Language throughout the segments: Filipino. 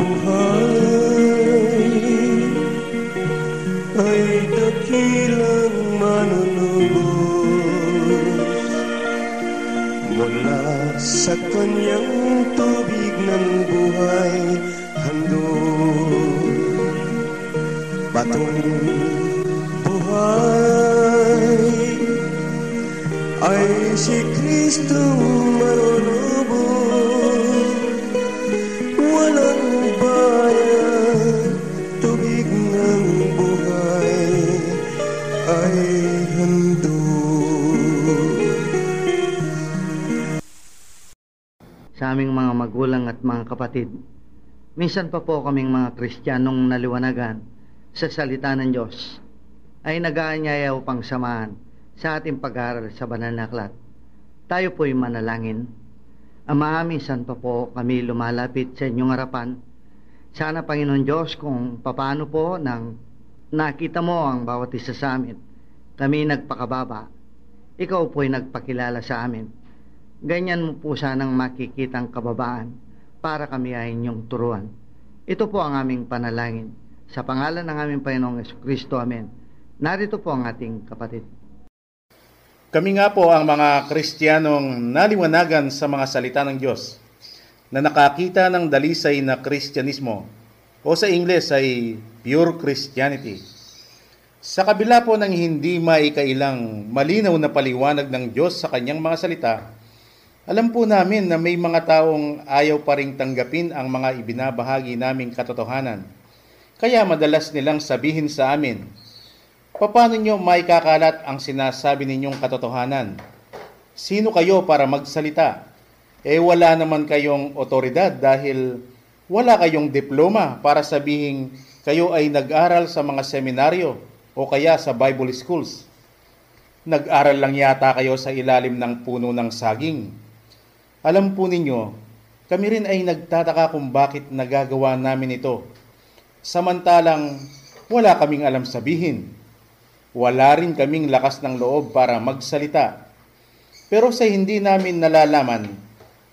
buhay ay dakilang manunubos mula sa kanyang tubig ng buhay handog. Batong buhay ay si Kristong manunubos, walang bayad, tubig ng buhay ay handog. Sa aming mga magulang at mga kapatid, minsan pa po kaming mga Kristiyanong naliwanagan sa salita ng Diyos ay nag-aanyaya upang samahan sa ating pag-aaral sa banal na aklat. Tayo po'y manalangin. Ama, minsan pa po kami lumalapit sa inyong harapan. Sana, Panginoon Diyos, kung paano po nang nakita mo ang bawat isa sa amin, kami nagpakababa, ikaw po'y nagpakilala sa amin. Ganyan mo po sanang makikitang kababaan para kami ay inyong turuan. Ito po ang aming panalangin. Sa pangalan ng aming Panginoong Jesucristo, Amen. Narito po ang ating kapatid. Kami nga po ang mga Kristiyanong naliwanagan sa mga salita ng Diyos na nakakita ng dalisay na Kristyanismo o sa Ingles ay pure Christianity. Sa kabila po ng hindi maikailang malinaw na paliwanag ng Diyos sa kanyang mga salita, alam po namin na may mga taong ayaw pa ring tanggapin ang mga ibinabahagi naming katotohanan. Kaya madalas nilang sabihin sa amin, paano nyo maikakalat ang sinasabi ninyong katotohanan? Sino kayo para magsalita? Wala naman kayong otoridad dahil wala kayong diploma para sabihin kayo ay nag-aral sa mga seminaryo o kaya sa Bible schools. Nag-aral lang yata kayo sa ilalim ng puno ng saging. Alam po ninyo, kami rin ay nagtataka kung bakit nagagawa namin ito. Samantalang wala kaming alam sabihin. Wala rin kaming lakas ng loob para magsalita. Pero sa hindi namin nalalaman,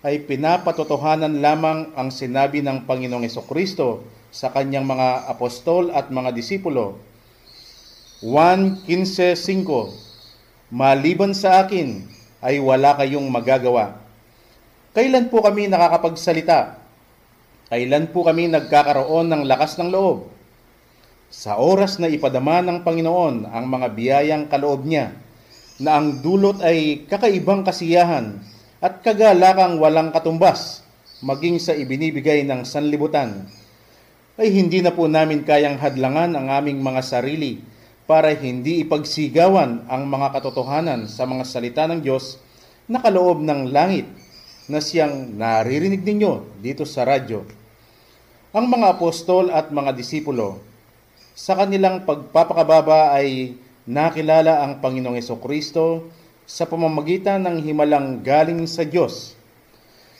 ay pinapatotohanan lamang ang sinabi ng Panginoong Jesucristo sa kanyang mga apostol at mga disipulo. 1:15, maliban sa akin ay wala kayong magagawa. Kailan po kami nakakapagsalita? Kailan po kami nagkakaroon ng lakas ng loob? Sa oras na ipadama ng Panginoon ang mga biyayang kaloob niya, na ang dulot ay kakaibang kasiyahan at kagalakang walang katumbas, maging sa ibinibigay ng sanlibutan, ay hindi na po namin kayang hadlangan ang aming mga sarili para hindi ipagsigawan ang mga katotohanan sa mga salita ng Diyos na kaloob ng langit na siyang naririnig ninyo dito sa radyo. Ang mga apostol at mga disipulo, sa kanilang pagpapakababa ay nakilala ang Panginoong Jesucristo sa pamamagitan ng himalang galing sa Diyos.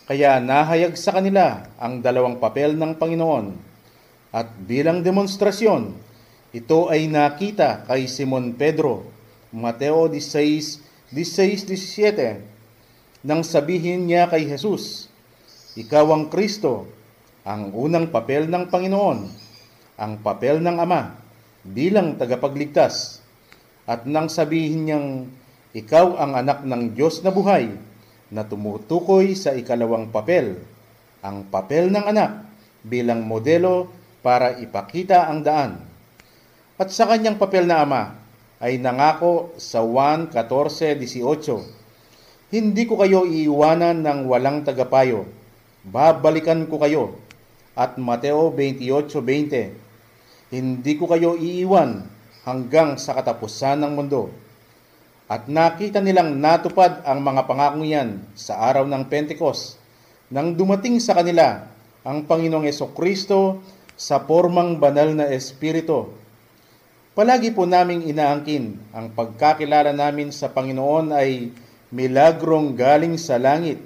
Kaya nahayag sa kanila ang dalawang papel ng Panginoon. At bilang demonstrasyon, ito ay nakita kay Simon Pedro, Mateo 16:17, nang sabihin niya kay Jesus, ikaw ang Kristo, ang unang papel ng Panginoon, ang papel ng Ama bilang tagapagligtas. At nang sabihin niyang ikaw ang anak ng Diyos na buhay na tumutukoy sa ikalawang papel, ang papel ng anak bilang modelo para ipakita ang daan. At sa kanyang papel na Ama ay nangako sa 1:14-18, hindi ko kayo iiwanan ng walang tagapayo, babalikan ko kayo. At Mateo 28:20, hindi ko kayo iiwan hanggang sa katapusan ng mundo. At nakita nilang natupad ang mga pangakong yan sa araw ng Pentecost, nang dumating sa kanila ang Panginoong Jesucristo sa pormang banal na Espiritu. Palagi po naming inaangkin ang pagkakilala namin sa Panginoon ay milagrong galing sa langit,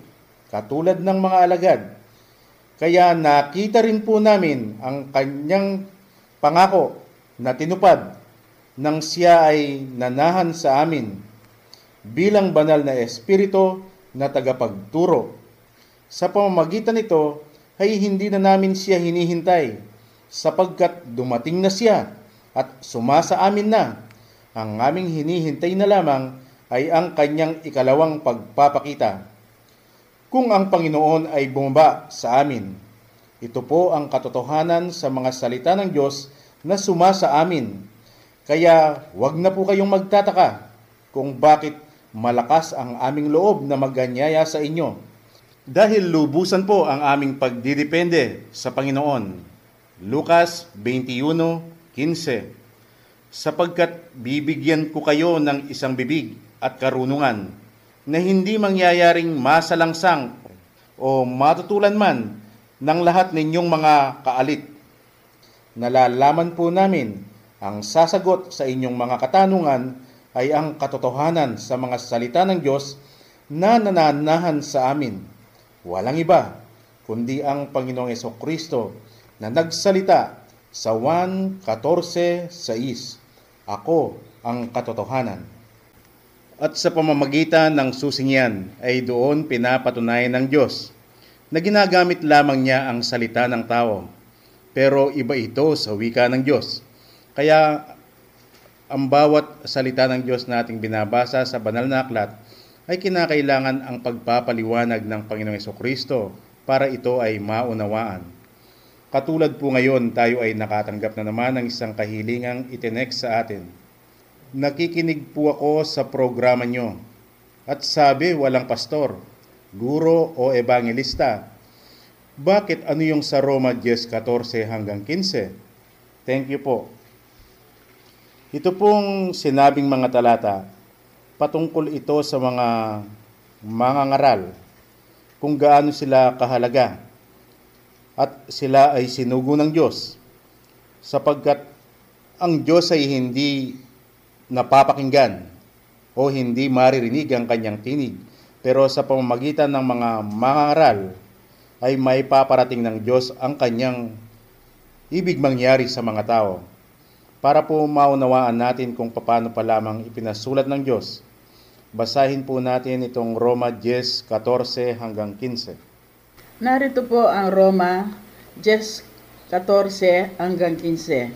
katulad ng mga alagad. Kaya nakita rin po namin ang kanyang pangako na tinupad nang siya ay nanahan sa amin bilang banal na Espiritu na tagapagturo. Sa pamamagitan nito ay hindi na namin siya hinihintay, sapagkat dumating na siya at sumasa amin na. Ang aming hinihintay na lamang ay ang kanyang ikalawang pagpapakita. Kung ang Panginoon ay bumaba sa amin, ito po ang katotohanan sa mga salita ng Diyos na sumasa amin. Kaya wag na po kayong magtataka kung bakit malakas ang aming loob na maganyaya sa inyo. Dahil lubusan po ang aming pagdidepende sa Panginoon. Lucas 21:15. Sapagkat bibigyan ko kayo ng isang bibig at karunungan na hindi mangyayaring masalangsang o matutulan man ng lahat ninyong mga kaalit. Nalalaman po namin ang sasagot sa inyong mga katanungan ay ang katotohanan sa mga salita ng Diyos na nananahan sa amin. Walang iba kundi ang Panginoong Jesucristo na nagsalita sa Juan 14:6. Ako ang katotohanan. At sa pamamagitan ng susing yan ay doon pinapatunayan ng Diyos na ginagamit lamang niya ang salita ng tao. Pero iba ito sa wika ng Diyos. Kaya ang bawat salita ng Diyos nating binabasa sa banal na aklat ay kinakailangan ang pagpapaliwanag ng Panginoong Jesucristo para ito ay maunawaan. Katulad po ngayon, tayo ay nakatanggap na naman ng isang kahilingang itinext sa atin. Nakikinig po ako sa programa nyo at sabi walang pastor, guro o ebangelista. Bakit ano yung sa Roma 10:14 hanggang 15? Thank you po. Ito pong sinabing mga talata, patungkol ito sa mga mangangaral, kung gaano sila kahalaga. At sila ay sinugo ng Diyos, sapagkat ang Diyos ay hindi napapakinggan o hindi maririnig ang kanyang tinig. Pero sa pamamagitan ng mga mangangaral ay may paparating ng Diyos ang kanyang ibig mangyari sa mga tao. Para po maunawaan natin kung paano pa lamang ipinasulat ng Diyos, basahin po natin itong Roma 10:14 hanggang 15. Narito po ang Roma 10:14 hanggang 15.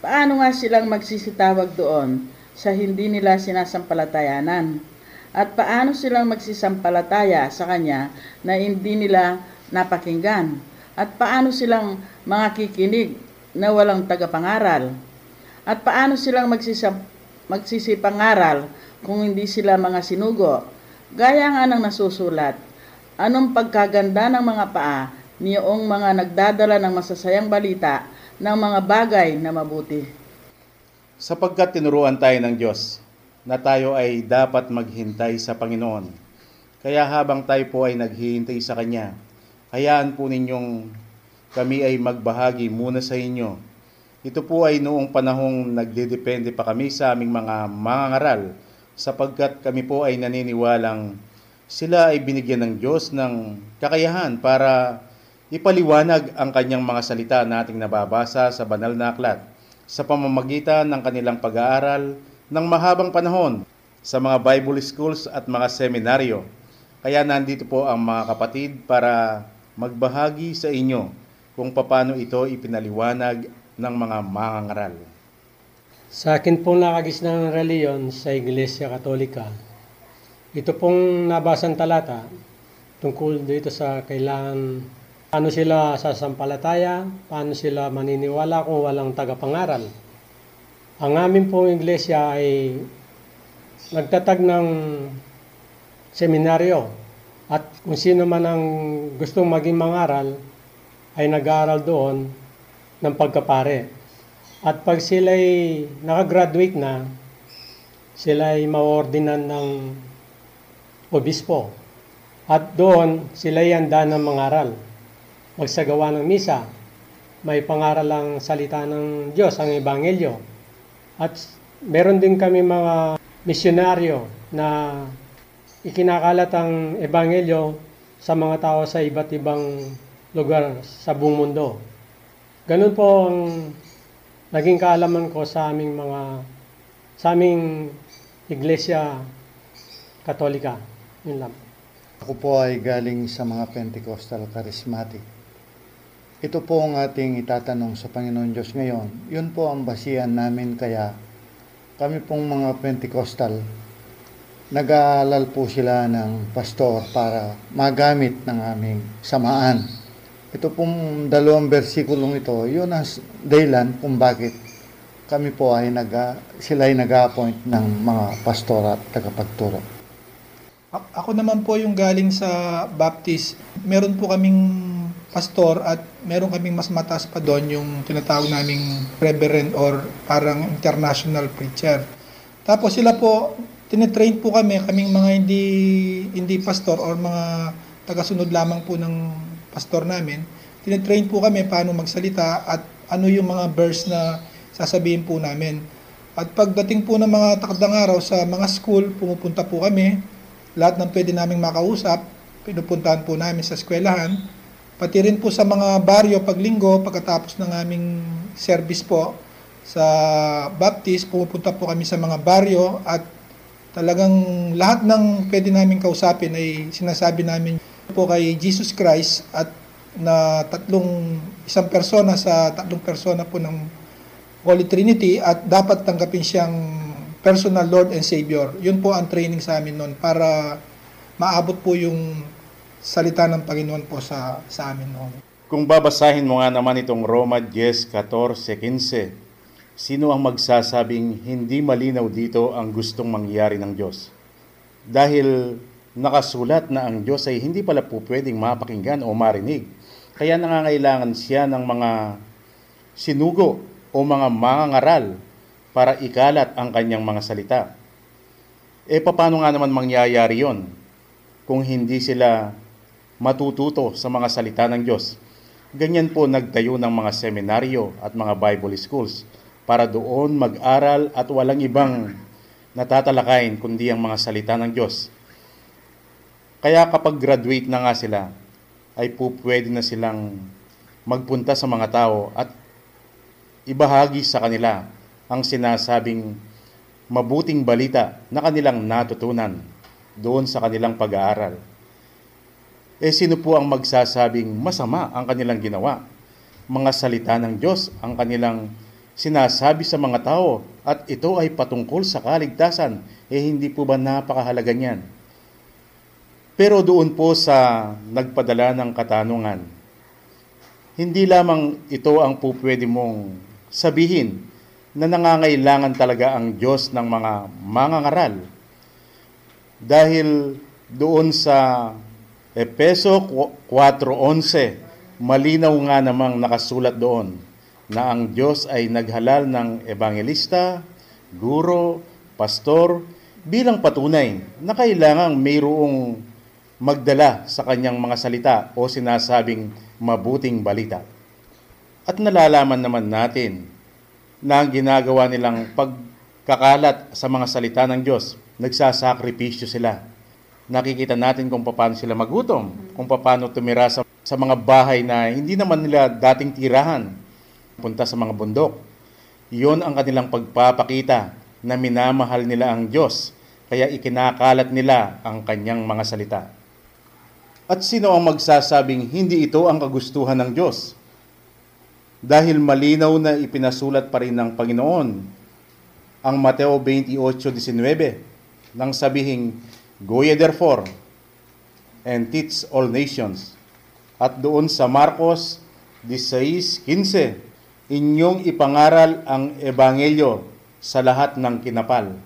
Paano nga silang magsisitawag doon sa hindi nila sinasampalatayanan? At paano silang magsisampalataya sa Kanya na hindi nila napakinggan? At paano silang makikinig na walang tagapangaral? At paano silang magsisipangaral kung hindi sila mga sinugo? Gaya nga ng nasusulat, anong pagkaganda ng mga paa niyong mga nagdadala ng masasayang balita ng mga bagay na mabuti. Sapagkat tinuruan tayo ng Diyos na tayo ay dapat maghintay sa Panginoon. Kaya habang tayo po ay naghihintay sa Kanya, hayaan po ninyong kami ay magbahagi muna sa inyo. Ito po ay noong panahong nagdedepende pa kami sa aming mga mangangaral, sapagkat kami po ay naniniwalang sila ay binigyan ng Diyos ng kakayahan para ipaliwanag ang kanyang mga salita nating nababasa sa banal na aklat sa pamamagitan ng kanilang pag-aaral ng mahabang panahon sa mga Bible schools at mga seminaryo. Kaya nandito po ang mga kapatid para magbahagi sa inyo kung paano ito ipinaliwanag ng mga mangangaral. Sa akin pong nakagisnang reliyon sa Iglesia Katolika, ito pong nabasang talata tungkol dito sa kailangan paano sila sasampalataya, paano sila maniniwala kung walang tagapangaral. Ang amin pong iglesia ay nagtatag ng seminaryo at kung sino man ang gustong maging mangaral ay nag-aaral doon ng pagkapare. At pag sila'y nakagraduate na, sila ay maordinan ng obispo. At doon, sila ay handa ng mangaral. Magsagawa ng misa. May pangaral ang salita ng Diyos, ang Ebanghelyo. At meron din kami mga misyonaryo na ikinakalat ang Ebanghelyo sa mga tao sa iba't ibang lugar sa buong mundo. Ganun po ang naging kaalaman ko sa aming Iglesia Katolika. Yun lang. Ako po ay galing sa mga Pentecostal Charismatic. Ito po ang ating itatanong sa Panginoon Diyos ngayon. Yun po ang basihan namin, kaya kami pong mga Pentecostal, nag-aalal po sila ng pastor para magamit ng aming samaan. Ito pong dalawang bersikulong ito, yun ang dahilan kung bakit kami po ay sila ay nag-appoint ng mga pastor at tagapagturo. Ako naman po yung galing sa Baptist. Meron po kaming pastor at meron kaming mas mataas pa doon, yung tinatawag naming reverend or parang international preacher. Tapos sila po, tinitrain po kaming mga hindi pastor or mga tagasunod lamang po ng pastor namin. Tinitrain po kami paano magsalita at ano yung mga verse na sasabihin po namin. At pagdating po ng mga takdang araw sa mga school, pumupunta po kami. Lahat ng pwede naming makausap, pinupuntahan po namin sa eskwelahan. Pati rin po sa mga baryo paglinggo, pagkatapos ng aming service po sa Baptist, pumupunta po kami sa mga baryo at talagang lahat ng pwede namin kausapin ay sinasabi namin po kay Jesus Christ at na isang persona sa tatlong persona po ng Holy Trinity at dapat tanggapin siyang personal Lord and Savior. Yun po ang training sa amin noon para maabot po yung salita ng Panginoon po sa amin noon. Kung babasahin mo nga naman itong Roma 10:14-15, sino ang magsasabing hindi malinaw dito ang gustong mangyari ng Diyos? Dahil nakasulat na ang Diyos ay hindi pala po pwedeng mapakinggan o marinig. Kaya nangangailangan siya ng mga sinugo o mga mangangaral para ikalat ang kanyang mga salita. Paano nga naman mangyayari yon kung hindi sila matututo sa mga salita ng Diyos? Ganyan po nagtayo ng mga seminaryo at mga Bible schools para doon mag-aral at walang ibang natatalakayin kundi ang mga salita ng Diyos. Kaya kapag graduate na nga sila, ay po pwede na silang magpunta sa mga tao at ibahagi sa kanila ang sinasabing mabuting balita na kanilang natutunan doon sa kanilang pag-aaral. Sino po ang magsasabing masama ang kanilang ginawa? Mga salita ng Diyos ang kanilang sinasabi sa mga tao at ito ay patungkol sa kaligtasan. Hindi po ba napakahalaga niyan? Pero doon po sa nagpadala ng katanungan, hindi lamang ito ang po pwede mong sabihin na nangangailangan talaga ang Diyos ng mga mangangaral. Dahil doon sa Efeso 4:11, malinaw nga namang nakasulat doon na ang Diyos ay naghalal ng ebangelista, guro, pastor, bilang patunay na kailangang mayroong magdala sa kanyang mga salita o sinasabing mabuting balita. At nalalaman naman natin na ang ginagawa nilang pagkakalat sa mga salita ng Diyos, nagsasakripisyo sila. Nakikita natin kung paano sila magutom, kung paano tumira sa mga bahay na hindi naman nila dating tirahan, punta sa mga bundok. Iyon ang kanilang pagpapakita na minamahal nila ang Diyos, kaya ikinakalat nila ang kanyang mga salita. At sino ang magsasabing hindi ito ang kagustuhan ng Diyos? Dahil malinaw na ipinasulat pa rin ng Panginoon ang Mateo 28:19 nang sabihing, "Go ye therefore and teach all nations." At doon sa Marcos 16:15, "Inyong ipangaral ang ebanghelyo sa lahat ng kinapal."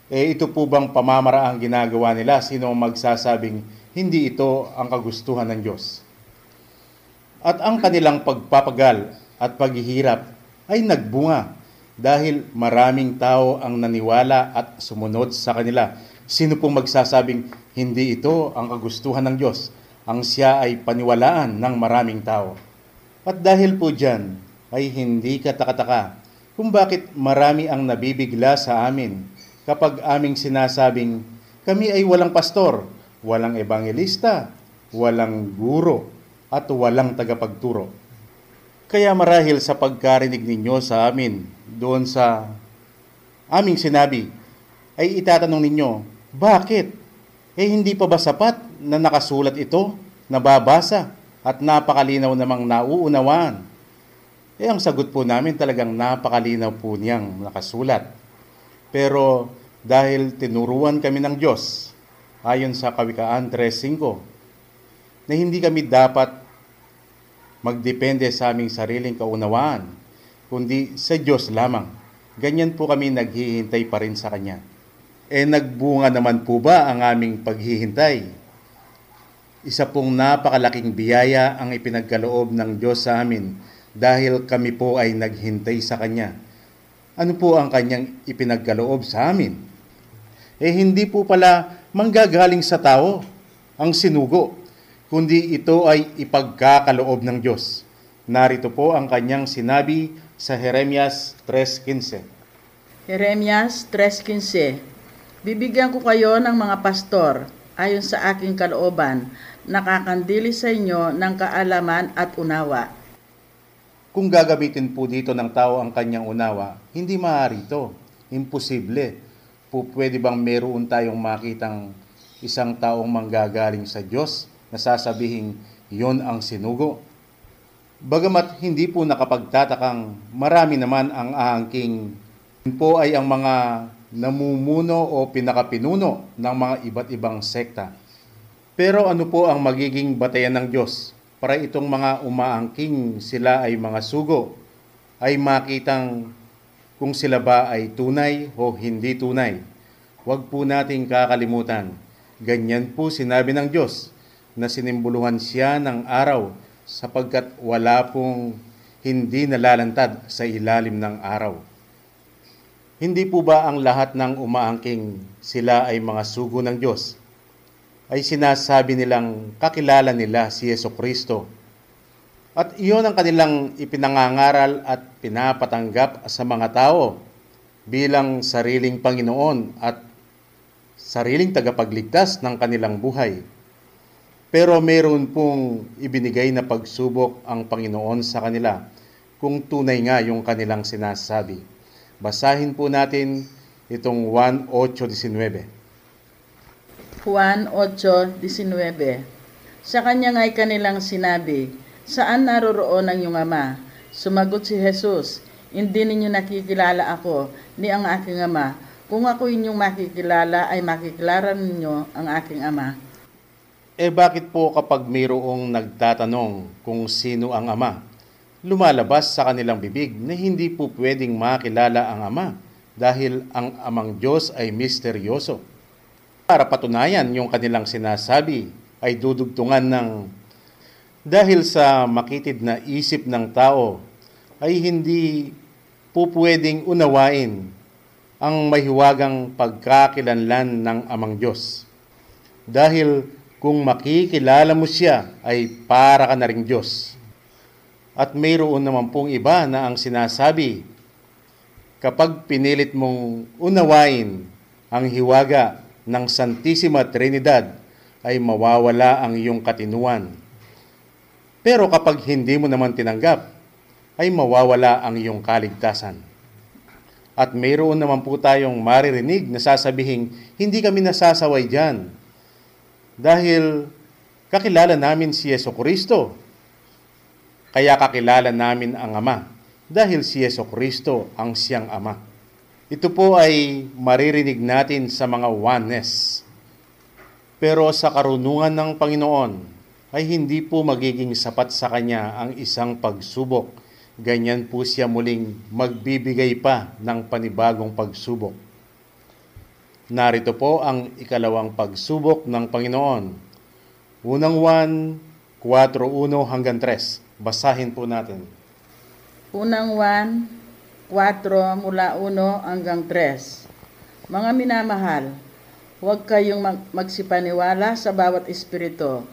Ito po bang pamamaraang ginagawa nila? Sino ang magsasabing hindi ito ang kagustuhan ng Diyos? At ang kanilang pagpapagal at paghihirap ay nagbunga dahil maraming tao ang naniwala at sumunod sa kanila. Sino pong magsasabing hindi ito ang kagustuhan ng Diyos? Ang siya ay paniwalaan ng maraming tao. At dahil po dyan ay hindi katakataka kung bakit marami ang nabibigla sa amin kapag aming sinasabing kami ay walang pastor, walang ebangelista, walang guro, at walang tagapagturo. Kaya marahil sa pagkarinig ninyo sa amin doon sa aming sinabi, ay itatanong ninyo, bakit? Hindi pa ba sapat na nakasulat ito, nababasa, at napakalinaw namang nauunawaan? Ang sagot po namin talagang napakalinaw po niyang nakasulat. Pero dahil tinuruan kami ng Diyos, ayon sa Kawikaan 3:5, na hindi kami dapat magdepende sa aming sariling kaunawaan, kundi sa Diyos lamang. Ganyan po kami naghihintay pa rin sa Kanya. Nagbunga naman po ba ang aming paghihintay? Isa pong napakalaking biyaya ang ipinagkaloob ng Diyos sa amin dahil kami po ay naghintay sa Kanya. Ano po ang Kanyang ipinagkaloob sa amin? Hindi po pala manggagaling sa tao ang sinugo, kundi ito ay ipagkakaloob ng Diyos. Narito po ang Kanyang sinabi sa Jeremias 3:15. Jeremias 3:15. Bibigyan ko kayo ng mga pastor ayon sa aking kalooban, nakakandili sa inyo ng kaalaman at unawa. Kung gagamitin po dito ng tao ang kanyang unawa, hindi maaari ito. Imposible. Pwede bang meron tayong makitang isang taong manggagaling sa Diyos na sasabihing yon ang sinugo? Bagamat hindi po nakapagtatakang marami naman ang aangking po ay ang mga namumuno o pinakapinuno ng mga iba't ibang sekta. Pero ano po ang magiging batayan ng Diyos para itong mga umaangking sila ay mga sugo, ay makitang kung sila ba ay tunay o hindi tunay? Huwag po nating kakalimutan. Ganyan po sinabi ng Diyos na sinimbuluhan siya ng araw sapagkat wala pong hindi nalalantad sa ilalim ng araw. Hindi po ba ang lahat ng umaangking sila ay mga sugo ng Diyos ay sinasabi nilang kakilala nila si Jesucristo? At iyon ang kanilang ipinangangaral at pinapatanggap sa mga tao bilang sariling Panginoon at sariling tagapagligtas ng kanilang buhay. Pero mayroon pong ibinigay na pagsubok ang Panginoon sa kanila kung tunay nga yung kanilang sinasabi. Basahin po natin itong Juan 8:19. Juan 8:19. Sa kanya nga'y kanilang sinabi, "Saan naroroon ang iyong ama?" Sumagot si Jesus, "Hindi ninyo nakikilala ako, ni ang aking ama. Kung ako inyong makikilala, ay makikilala ninyo ang aking ama." Bakit po kapag mayroong nagtatanong kung sino ang ama, lumalabas sa kanilang bibig na hindi po pwedeng makilala ang ama dahil ang amang Diyos ay misteryoso? Para patunayan yung kanilang sinasabi ay dudugtungan ng dahil sa makitid na isip ng tao ay hindi po pwedeng unawain ang mahiwagang pagkakilanlan ng amang Diyos. Dahil kung makikilala mo siya ay para ka na ring Diyos. At mayroon naman pong iba na ang sinasabi, kapag pinilit mong unawain ang hiwaga ng Santissima Trinidad ay mawawala ang iyong katinuan. Pero kapag hindi mo naman tinanggap, ay mawawala ang iyong kaligtasan. At mayroon naman po tayong maririnig na sasabihing, hindi kami nasasaway dyan. Dahil kakilala namin si Jesucristo. Kaya kakilala namin ang Ama. Dahil si Jesucristo ang siyang Ama. Ito po ay maririnig natin sa mga oneness. Pero sa karunungan ng Panginoon ay hindi po magiging sapat sa Kanya ang isang pagsubok. Ganyan po siya muling magbibigay pa ng panibagong pagsubok. Narito po ang ikalawang pagsubok ng Panginoon. Unang Juan 4:1-3. Basahin po natin. Unang Juan 4 mula 1 hanggang 3. Mga minamahal, huwag kayong magsipaniwala sa bawat espiritu,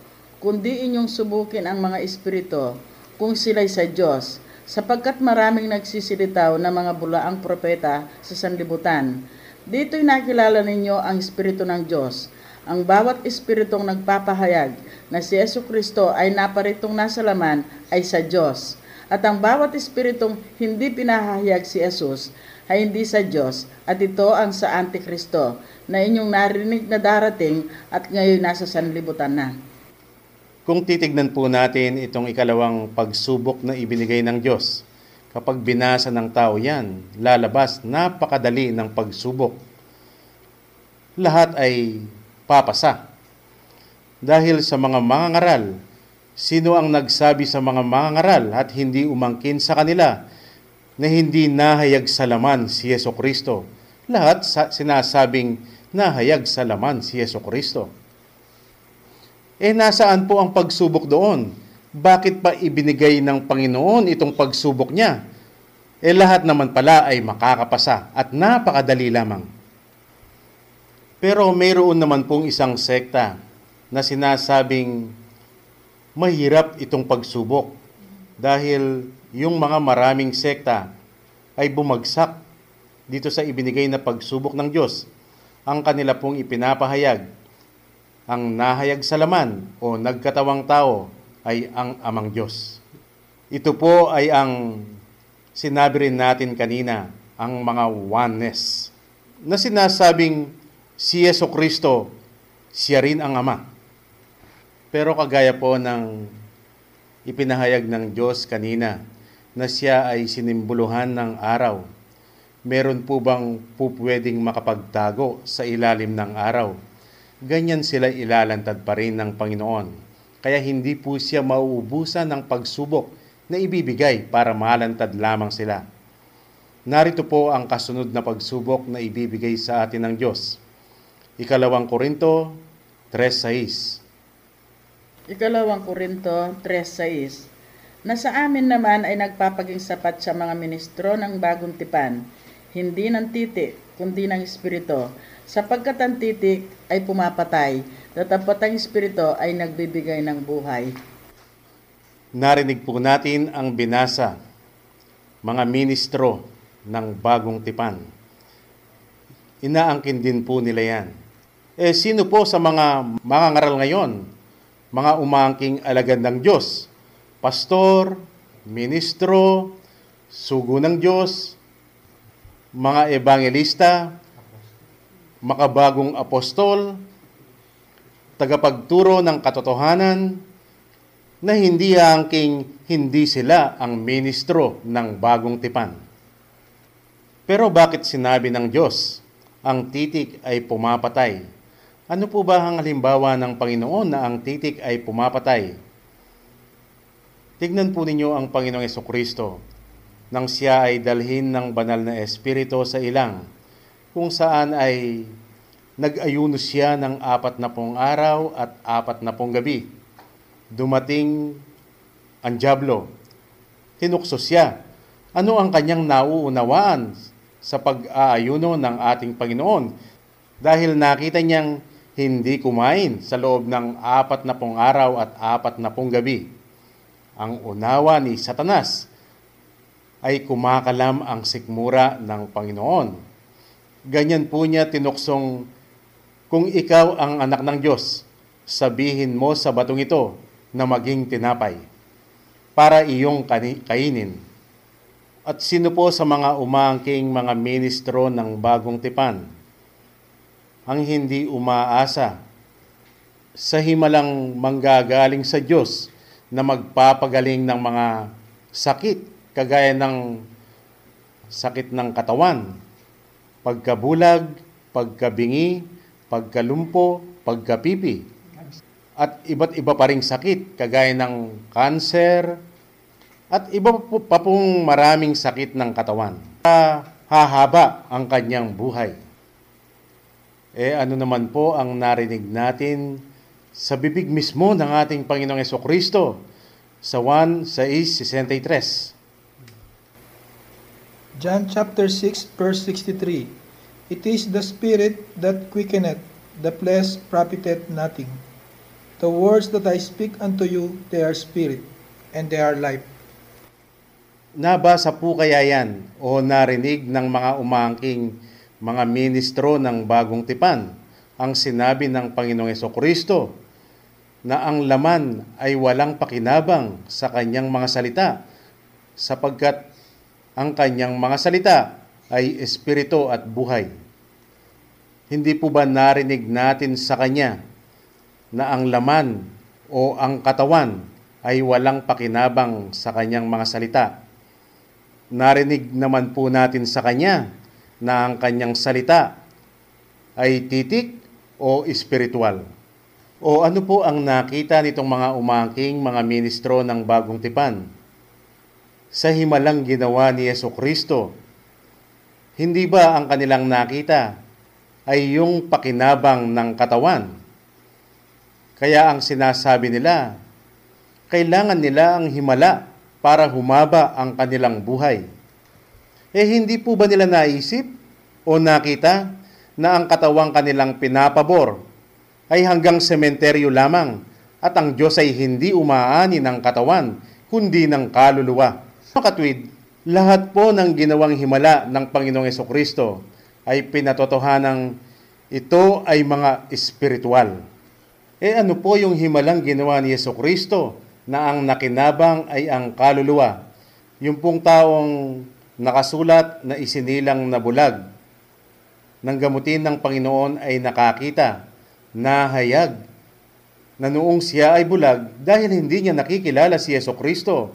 kundi inyong subukin ang mga espiritu kung sila'y sa Diyos, sapagkat maraming nagsisilitaw na mga bulaang propeta sa sanlibutan. Dito'y nakilala ninyo ang espiritu ng Diyos. Ang bawat espiritong nagpapahayag na si Jesucristo ay naparitong nasa laman ay sa Diyos. At ang bawat espiritong hindi pinahahayag si Jesus ay hindi sa Diyos, at ito ang sa Antikristo na inyong narinig na darating at ngayon nasa sanlibutan na. Kung titignan po natin itong ikalawang pagsubok na ibinigay ng Diyos, kapag binasa ng tao yan, lalabas napakadali ng pagsubok. Lahat ay papasa. Dahil sa mga mangangaral, sino ang nagsabi sa mga mangangaral at hindi umangkin sa kanila na hindi nahayag sa laman si Jesucristo? Lahat sinasabing nahayag sa laman si Jesucristo. Nasaan po ang pagsubok doon? Bakit pa ibinigay ng Panginoon itong pagsubok niya? Lahat naman pala ay makakapasa at napakadali lamang. Pero mayroon naman pong isang sekta na sinasabing mahirap itong pagsubok dahil yung mga maraming sekta ay bumagsak dito sa ibinigay na pagsubok ng Diyos. Ang kanila pong ipinapahayag, ang nahayag sa laman o nagkatawang tao ay ang Amang Diyos. Ito po ay ang sinabi rin natin kanina, ang mga oneness, na sinasabing si Jesucristo, siya rin ang Ama. Pero kagaya po ng ipinahayag ng Diyos kanina, na siya ay sinimboluhan ng araw, meron po bang pupwedeng makapagtago sa ilalim ng araw? Ganyan sila ilalantad pa rin ng Panginoon. Kaya hindi po siya mauubusan ng pagsubok na ibibigay para malantad lamang sila. Narito po ang kasunod na pagsubok na ibibigay sa atin ng Diyos. Ikalawang Korinto 3:6. Ikalawang Korinto 3:6. Na sa amin naman ay nagpapaging sapat sa mga ministro ng bagong tipan, hindi ng titik, kundi ng Espiritu, sapagkat ang titik ay pumapatay, tatapat ang Espiritu ay nagbibigay ng buhay. Narinig po natin ang binasa, mga ministro ng bagong tipan. Inaangkin din po nila yan. Sino po sa mga mangangaral ngayon? Mga umangking alagad ng Diyos, pastor, ministro, sugo ng Diyos, mga ebangelista, makabagong apostol, tagapagturo ng katotohanan, na hindi angking hindi sila ang ministro ng bagong tipan. Pero bakit sinabi ng Diyos, ang titik ay pumapatay? Ano po ba ang halimbawa ng Panginoon na ang titik ay pumapatay? Tignan po ninyo ang Panginoong Jesucristo nang siya ay dalhin ng banal na Espiritu sa ilang, kung saan ay nag-ayuno siya ng 40 araw at 40 gabi. Dumating ang dyablo, tinukso siya. Ano ang kanyang nauunawaan sa pag-aayuno ng ating Panginoon? Dahil nakita niyang hindi kumain sa loob ng 40 araw at 40 gabi. Ang unawa ni Satanas ay kumakalam ang sikmura ng Panginoon. Ganyan po niya tinuksong, kung ikaw ang anak ng Diyos, sabihin mo sa batong ito na maging tinapay para iyong kainin. At sino po sa mga umangking mga ministro ng bagong tipan ang hindi umaasa sa himalang manggagaling sa Diyos na magpapagaling ng mga sakit, kagaya ng sakit ng katawan, pagkabulag, pagkabingi, pagkalumpo, pagkapipi, at iba't iba pa ring sakit, kagaya ng kanser, at iba pa pong maraming sakit ng katawan. Hahaba ang kanyang buhay. Ano naman po ang narinig natin sa bibig mismo ng ating Panginoong Jesucristo sa 1:63. John chapter 6 verse 63. It is the Spirit that quickeneth, the flesh profiteth nothing. The words that I speak unto you, they are spirit, and they are life. Nabasa po kaya yan o narinig ng mga umangking mga ministro ng bagong tipan ang sinabi ng Panginoong Jesucristo na ang laman ay walang pakinabang sa kanyang mga salita, sapagkat ang kanyang mga salita ay espiritu at buhay. Hindi po ba narinig natin sa Kanya na ang laman o ang katawan ay walang pakinabang sa Kanyang mga salita? Narinig naman po natin sa Kanya na ang Kanyang salita ay titik o espiritual. O ano po ang nakita nitong mga umangking mga ministro ng Bagong Tipan? Sa himalang ginawa ni Jesucristo, hindi ba ang kanilang nakita ay yung pakinabang ng katawan? Kaya ang sinasabi nila, kailangan nila ang himala para humaba ang kanilang buhay. Hindi po ba nila naisip o nakita na ang katawang kanilang pinapabor ay hanggang sementeryo lamang at ang Diyos ay hindi umaani ng katawan kundi ng kaluluwa? Katwid, lahat po ng ginawang himala ng Panginoong Jesucristo ay pinatotohanang ito ay mga espiritual. Ano po yung himalang ginawa ni Jesucristo na ang nakinabang ay ang kaluluwa? Yung pong taong nakasulat na isinilang na bulag ng gamutin ng Panginoon ay nakakita, nahayag, na noong siya ay bulag dahil hindi niya nakikilala si Jesucristo.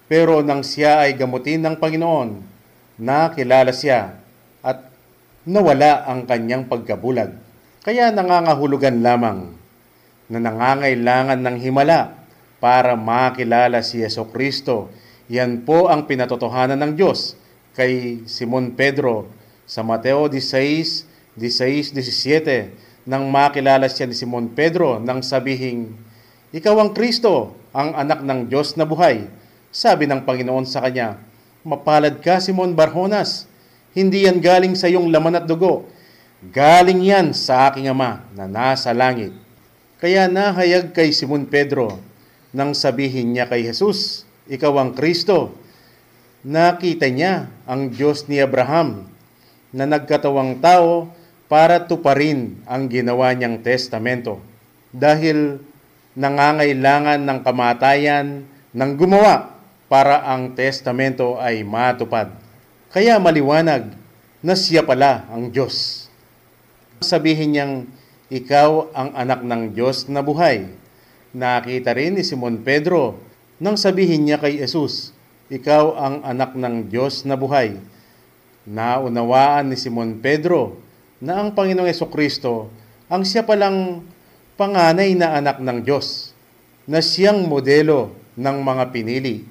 Pero nang siya ay gamutin ng Panginoon, nakilala siya at nawala ang kanyang pagkabulag. Kaya nangangahulugan lamang na nangangailangan ng himala para makilala si Jesucristo. Yan po ang pinatotohanan ng Diyos kay Simon Pedro sa Mateo 16:17. Nang makilala siya ni Simon Pedro nang sabihing, "Ikaw ang Kristo, ang anak ng Diyos na buhay." Sabi ng Panginoon sa kanya, "Mapalad ka, Simon Barjonas. Hindi yan galing sa iyong laman at dugo. Galing yan sa aking Ama na nasa langit." Kaya nahayag kay Simon Pedro nang sabihin niya kay Jesus, "Ikaw ang Kristo." Nakita niya ang Diyos ni Abraham na nagkatawang tao para tuparin ang ginawa niyang testamento. Dahil nangangailangan ng kamatayan ng gumawa para ang testamento ay matupad. Kaya maliwanag na siya pala ang Diyos. Sabihin niyang, "Ikaw ang anak ng Diyos na buhay." Nakita rin ni Simon Pedro nang sabihin niya kay Jesus, "Ikaw ang anak ng Diyos na buhay." Naunawaan ni Simon Pedro na ang Panginoong Jesucristo ang siya palang panganay na anak ng Diyos, na siyang modelo ng mga pinili.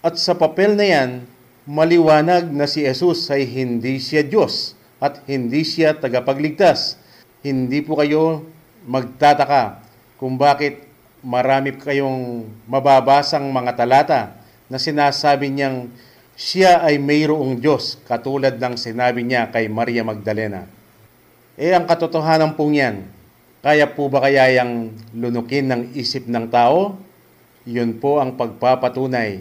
At sa papel na yan, maliwanag na si Jesus ay hindi siya Diyos at hindi siya tagapagligtas. Hindi po kayo magtataka kung bakit marami kayong mababasang mga talata na sinasabi niyang siya ay mayroong Diyos, katulad ng sinabi niya kay Maria Magdalena. Ang katotohanan pong yan, kaya po ba kaya yang lunukin ng isip ng tao? Yun po ang pagpapatunay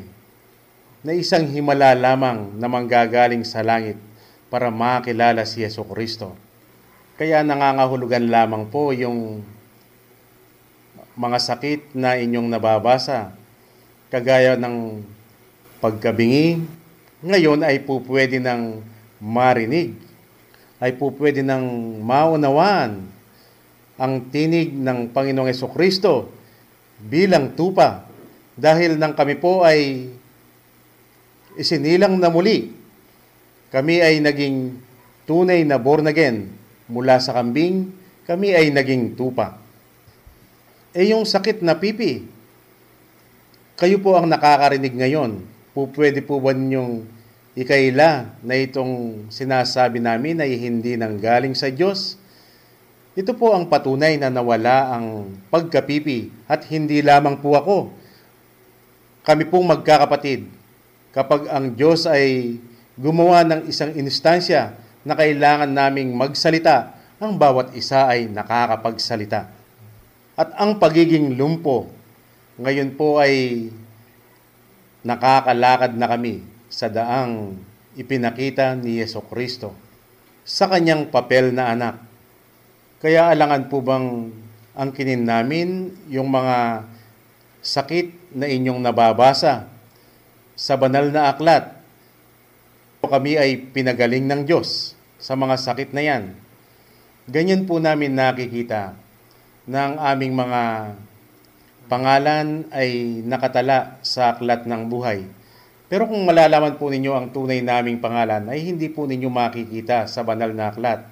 na isang himala lamang na manggagaling sa langit para makilala si Jesucristo. Kaya nangangahulugan lamang po yung mga sakit na inyong nababasa, kagaya ng pagkabingi, ngayon ay po pwede ng marinig, ay po pwede ng maunawaan ang tinig ng Panginoong Jesucristo bilang tupa, dahil nang kami po ay isinilang na muli, kami ay naging tunay na born again. Mula sa kambing, kami ay naging tupa. Yung sakit na pipi, kayo po ang nakakarinig ngayon. Pwede po ba ninyong ikaila na itong sinasabi namin ay hindi nanggaling sa Diyos? Ito po ang patunay na nawala ang pagkapipi, at hindi lamang po ako. Kami pong magkakapatid, kapag ang Diyos ay gumawa ng isang instansya na kailangan naming magsalita, ang bawat isa ay nakakapagsalita. At ang pagiging lumpo, ngayon po ay nakakalakad na kami sa daang ipinakita ni Jesucristo sa kanyang papel na anak. Kaya alangan po bang angkinin namin yung mga sakit na inyong nababasa sa banal na aklat, kami ay pinagaling ng Diyos sa mga sakit na yan. Ganyan po namin nakikita ng aming mga pangalan ay nakatala sa aklat ng buhay. Pero kung malalaman po ninyo ang tunay naming pangalan, ay hindi po ninyo makikita sa banal na aklat.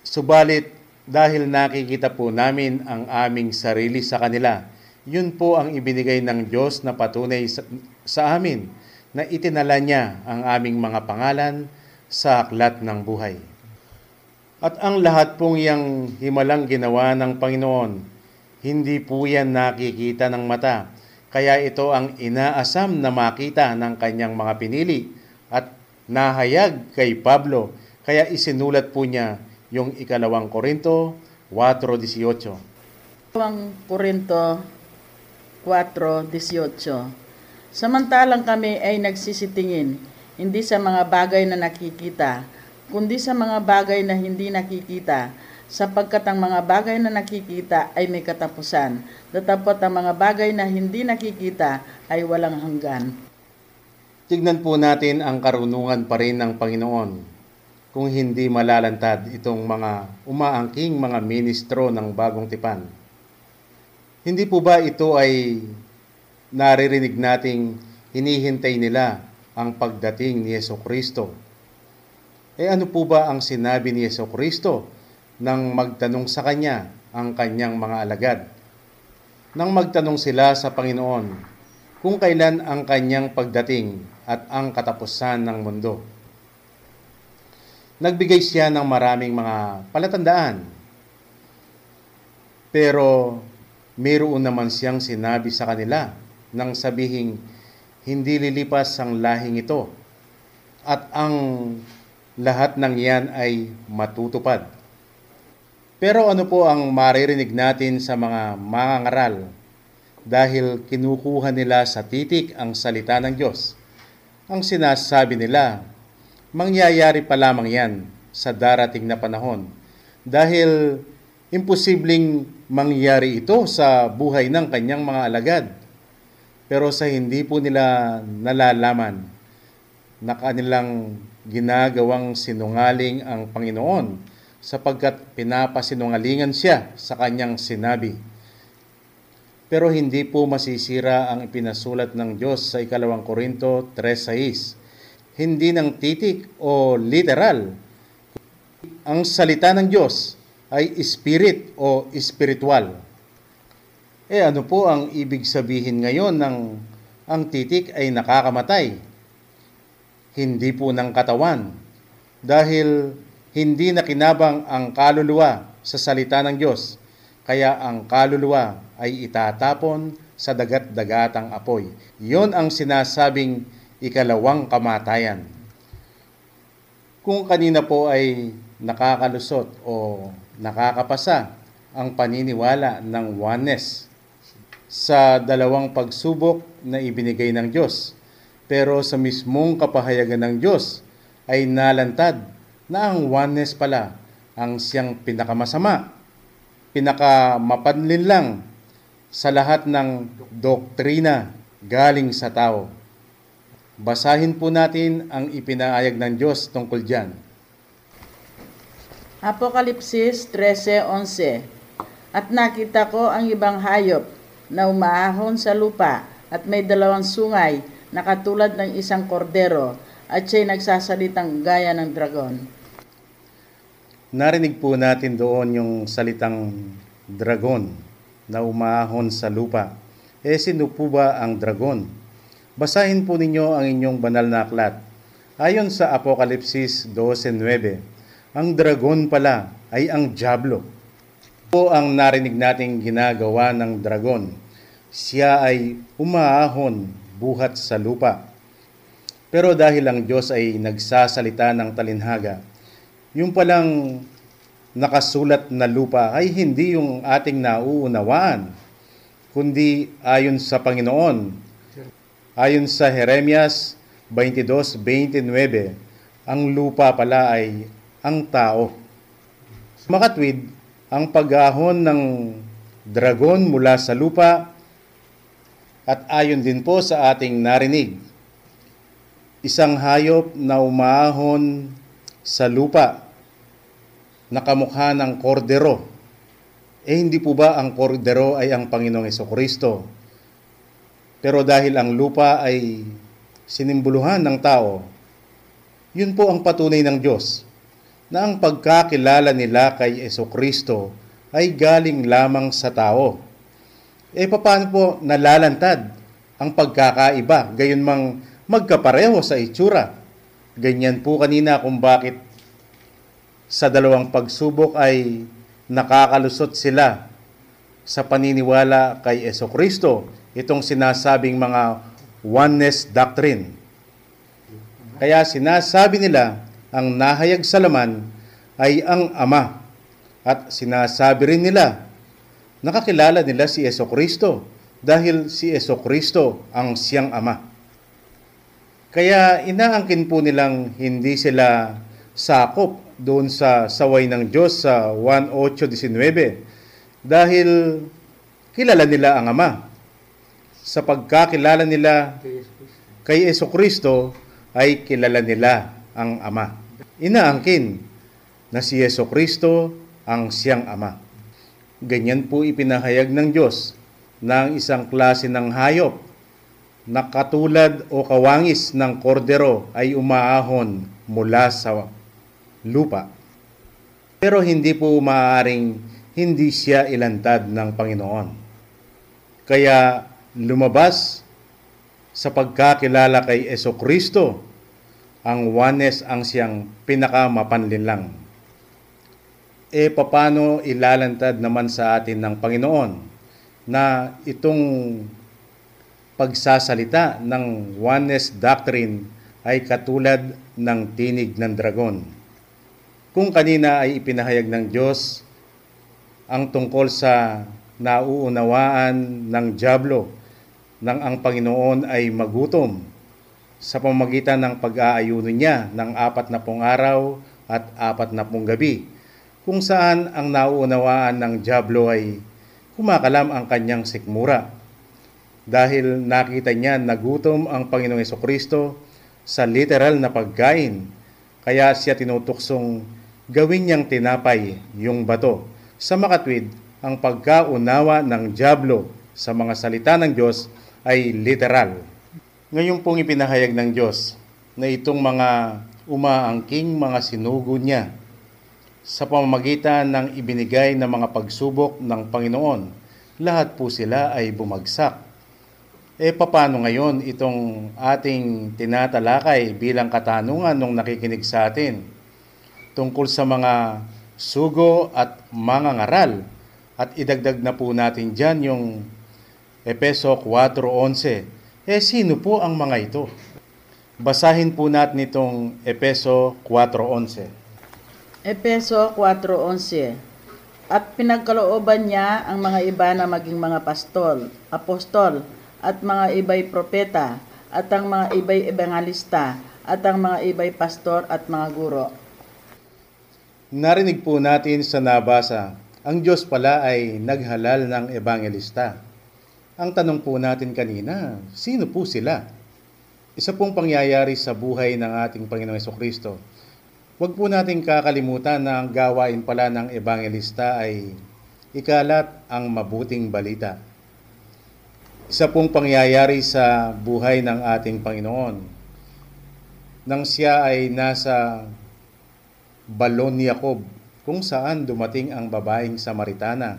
Subalit, dahil nakikita po namin ang aming sarili sa kanila, yun po ang ibinigay ng Diyos na patunay sa amin, na itinala niya ang aming mga pangalan sa aklat ng buhay. At ang lahat pong iyang himalang ginawa ng Panginoon, hindi po yan nakikita ng mata. Kaya ito ang inaasam na makita ng kanyang mga pinili at nahayag kay Pablo. Kaya isinulat po niya yung 2 Korinto 4:18. 2 Korinto 4:18. Samantalang kami ay nagsisitingin, hindi sa mga bagay na nakikita, kundi sa mga bagay na hindi nakikita, sapagkat ang mga bagay na nakikita ay may katapusan, datapot ang mga bagay na hindi nakikita ay walang hanggan. Tignan po natin ang karunungan pa rin ng Panginoon kung hindi malalantad itong mga umaangking mga ministro ng Bagong Tipan. Hindi po ba ito ay naririnig nating hinihintay nila ang pagdating ni Jesucristo? Ano po ba ang sinabi ni Jesucristo nang magtanong sa Kanya ang Kanyang mga alagad? Nang magtanong sila sa Panginoon kung kailan ang Kanyang pagdating at ang katapusan ng mundo. Nagbigay siya ng maraming mga palatandaan. Pero mayroon naman siyang sinabi sa kanila nang sabihing hindi lilipas ang lahing ito at ang lahat ng iyan ay matutupad. Pero ano po ang maririnig natin sa mga mangangaral dahil kinukuha nila sa titik ang salita ng Diyos? Ang sinasabi nila, mangyayari pa lamang yan sa darating na panahon dahil imposibleng mangyari ito sa buhay ng kanyang mga alagad. Pero sa hindi po nila nalalaman na kanilang ginagawang sinungaling ang Panginoon sapagkat pinapasinungalingan siya sa kanyang sinabi. Pero hindi po masisira ang ipinasulat ng Diyos sa 2 Korinto 3:6. Hindi ng titik o literal. Ang salita ng Diyos ay spirit o spiritual. Ano po ang ibig sabihin ngayon ng ang titik ay nakakamatay? Hindi po ng katawan. Dahil hindi nakinabang ang kaluluwa sa salita ng Diyos, kaya ang kaluluwa ay itatapon sa dagat-dagatang apoy. Iyon ang sinasabing ikalawang kamatayan. Kung kanina po ay nakakalusot o nakakapasa ang paniniwala ng oneness sa dalawang pagsubok na ibinigay ng Diyos, pero sa mismong kapahayagan ng Diyos ay nalantad na ang oneness pala ang siyang pinakamasama, pinakamapanlinlang sa lahat ng doktrina galing sa tao. Basahin po natin ang ipinaayag ng Diyos tungkol diyan. Apokalipsis 13:11. At nakita ko ang ibang hayop na umaahon sa lupa at may dalawang sungay na katulad ng isang kordero at siya'y nagsasalitang gaya ng dragon. Narinig po natin doon yung salitang dragon na umaahon sa lupa. Sino po ba ang dragon? Basahin po ninyo ang inyong banal na aklat. Ayon sa Apokalipsis 12:9, ang dragon pala ay ang diablo. Po ang narinig nating ginagawa ng dragon. Siya ay umaahon buhat sa lupa. Pero dahil ang Diyos ay nagsasalita ng talinhaga, yung palang nakasulat na lupa ay hindi yung ating nauunawaan, kundi ayon sa Panginoon. Ayon sa Jeremias 22:29, ang lupa pala ay ang tao. Makatwid, ang pag-ahon ng dragon mula sa lupa at ayon din po sa ating narinig. isang hayop na umaahon sa lupa na kamukha ng kordero. Hindi po ba ang kordero ay ang Panginoong Hesukristo? Pero dahil ang lupa ay sinimboluhan ng tao, yun po ang patunay ng Diyos na ang pagkakilala nila kay Hesukristo ay galing lamang sa tao. Paano po nalalantad ang pagkakaiba, gayon mang magkapareho sa itsura? Ganyan po kanina kung bakit sa dalawang pagsubok ay nakakalusot sila sa paniniwala kay Hesukristo, itong sinasabing mga oneness doctrine. Kaya sinasabi nila ang nahayag sa laman ay ang Ama, at sinasabi rin nila nakakilala nila si Hesukristo dahil si Hesukristo ang siyang Ama. Kaya inaangkin po nilang hindi sila sakop doon sa saway ng Diyos sa 1:8-19 dahil kilala nila ang Ama. Sa pagkakilala nila kay Hesukristo ay kilala nila ang Ama. Inaangkin na si Hesukristo ang siyang Ama. Ganyan po ipinahayag ng Diyos na ang isang klase ng hayop na katulad o kawangis ng kordero ay umaahon mula sa lupa. Pero hindi po maaaring hindi siya ilantad ng Panginoon. Kaya lumabas sa pagkakilala kay Hesukristo, ang oneness ang siyang pinakamapanlinlang. Paano ilalantad naman sa atin ng Panginoon na itong pagsasalita ng oneness doctrine ay katulad ng tinig ng dragon? Kung kanina ay ipinahayag ng Diyos ang tungkol sa nauunawaan ng dyablo nang ang Panginoon ay magutom sa pamamagitan ng pag-aayuno niya ng 40 araw at 40 gabi, kung saan ang nauunawaan ng dyablo ay kumakalam ang kanyang sikmura dahil nakita niya nagutom ang Panginoong Hesukristo sa literal na pagkain, kaya siya tinutuksong gawin niyang tinapay yung bato. Sa makatwid, ang pagkaunawa ng dyablo sa mga salita ng Diyos ay literal. Ngayon pong ipinahayag ng Diyos na itong mga umaangking mga sinugo niya sa pamamagitan ng ibinigay na mga pagsubok ng Panginoon, lahat po sila ay bumagsak. Paano ngayon itong ating tinatalakay bilang katanungan nung nakikinig sa atin tungkol sa mga sugo at mga ngaral? At idagdag na po natin dyan yung Efeso 4:11. Sino po ang mga ito? Basahin po natin itong Efeso 4:11. Efeso 4:11. At pinagkalooban niya ang mga iba na maging mga apostol, at mga iba'y propeta, at ang mga iba'y ebangelista, at ang mga iba'y pastor at mga guro. Narinig po natin sa nabasa, ang Diyos pala ay naghalal ng ebangelista. Ang tanong po natin kanina, sino po sila? Isa pong pangyayari sa buhay ng ating Panginoong Hesukristo. Huwag po natin kakalimutan na ang gawain pala ng ebangelista ay ikalat ang mabuting balita. Isa pong pangyayari sa buhay ng ating Panginoon. Nang siya ay nasa balon ni Jacob, kung saan dumating ang babaeng Samaritana.